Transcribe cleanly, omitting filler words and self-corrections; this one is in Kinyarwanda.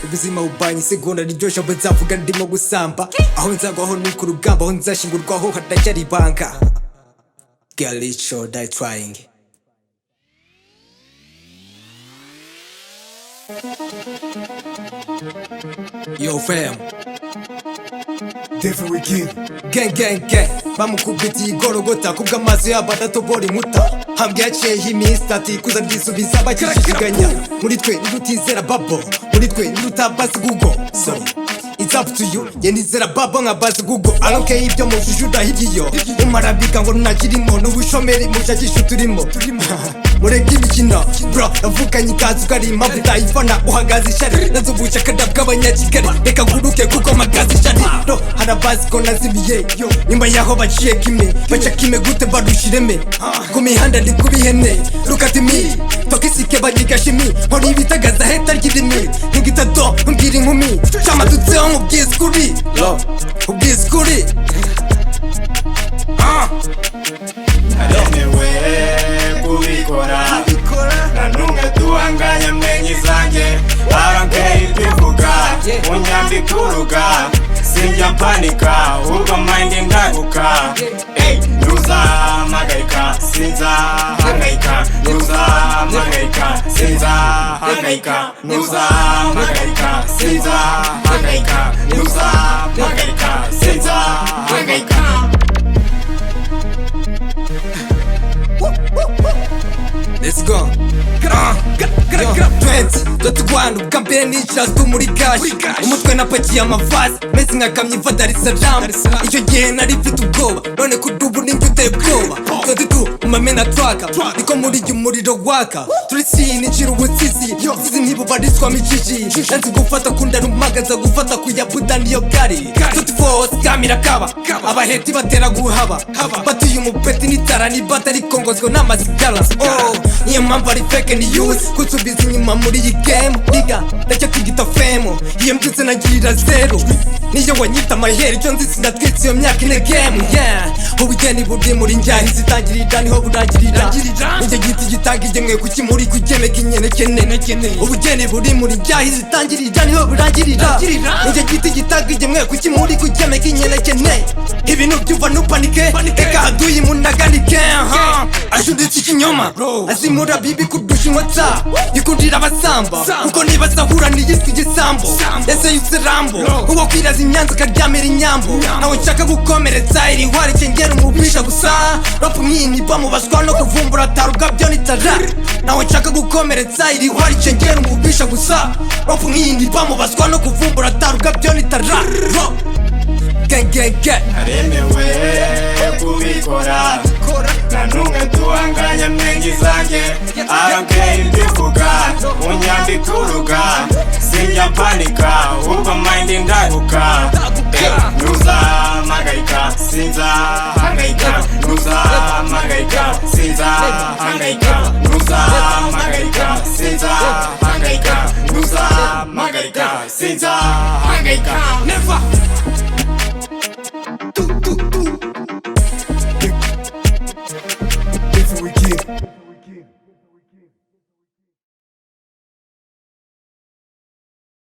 ubuzima bubanye isegonda riryosha abo nzavuga ndimo gusamba aho nzagwaho ni ku rugamba aho nzashingurwaho hadacyari ibanga Girl it's sure die trying Yo fam Davey again. Gang bamukubitiye igorogota kubw'amaso yabo adatobora inkuta hambwe yaciyeho iminsi ati kuza ryisubiza bakishishiganya muri twe nirutizera babo muri twe nirutabazi Google so it's up to you ye nizera babo nka bazi Google I don't care ibyo mujujuda higiyo umarabika ngo ntakirimo n'ubushomeri mushakisha turimo mureke imikino bro navukanye ikazi ukarima budayifana uhagaze ishari nazubusha akada bw'abanyakigali reka nguruke kuko magaze ishari no harabazi ko nazimiye nyuma yaho baciye kime baca kime gute barushireme ku mihanda ndi kubihene look at me tokisike bagigashimi nkora ibitagaza heta ry'idimi nk'igitado mbwira inkumi cama dutseho nk'ubwiskuri ubwiskuri aremewe kubikora na numwe duhanganye mwenye zange arankeye ibivuga unyambika uruga sinjya mpanika ubwo mind ndaguka ntuzamagarika sinzahangayika ntuzamagarika sinzahangayika ntuzamagarika sinzahangayika ntuzamagarika sinzahangayika Let's go. Dotugwana ubwambere nicara muri kashi umutwe napakiye amavazi meze nkakamye mva Dar es Salaam icyo gihe nari mfite ubwoba none kudubu ninjye uteye ubwoba tu umamena twaka niko muri jye umuriro waka turi sini ncira ubusizi sizi ntibubarizwa mijiji nanzi gufata kundana umagaza gufata kuyabuda niyo gari 24 kamira kaba abaheti batera guhaba batuye umupeti n'itara n'ibata rikongozwa n'amazigara niyo mpamvu ari fake ni use kutubiza inyuma muri iyi game niga ndacyo kwigita femo iyo mbyutse nagirira zero niyo wanyita amahera icyo nzi sinatwitse iyo myaka ine game ubugeni buri muri njyahi zitangirira niho burangirira nicyo giti gitanga igemwe kukimuri kugemeka inyenekene ubugeni buri muri njyahi zitangirira niho burangirira nicyo giti gitanga igemwe kukimuri kugemeka inyenekene ibintu byumva nupanike reka haduye munaganike ashuditse ikinyoma azimura bibi kudusha inkota yikundira abasamba kuko nibasahura niyiswe igisambo ese yuse rambo uwo kwiraza inyanza akaryamira inyambo nawe nshaka gukomeretsa iri hwari cengera umubisha gusa rap mwini bamubashwa no kuvumbura ataruga byo nitara nawe nshaka gukomeretsa iri hwari cengera umubisha gusa rap mwini bamubashwa no kuvumbura ataruga byo nitara gang aremewe kubikora na numwe duhanganye mwenye zange arankeye ibivuga unyambika uruga sinjya mpanika ubwo mind ndaguka ntuzamagarika sinzahangayika ntuzamagarika sinzahangayika ntuzamagarika sinzahangayika ntuzamagarika sinzahangayika never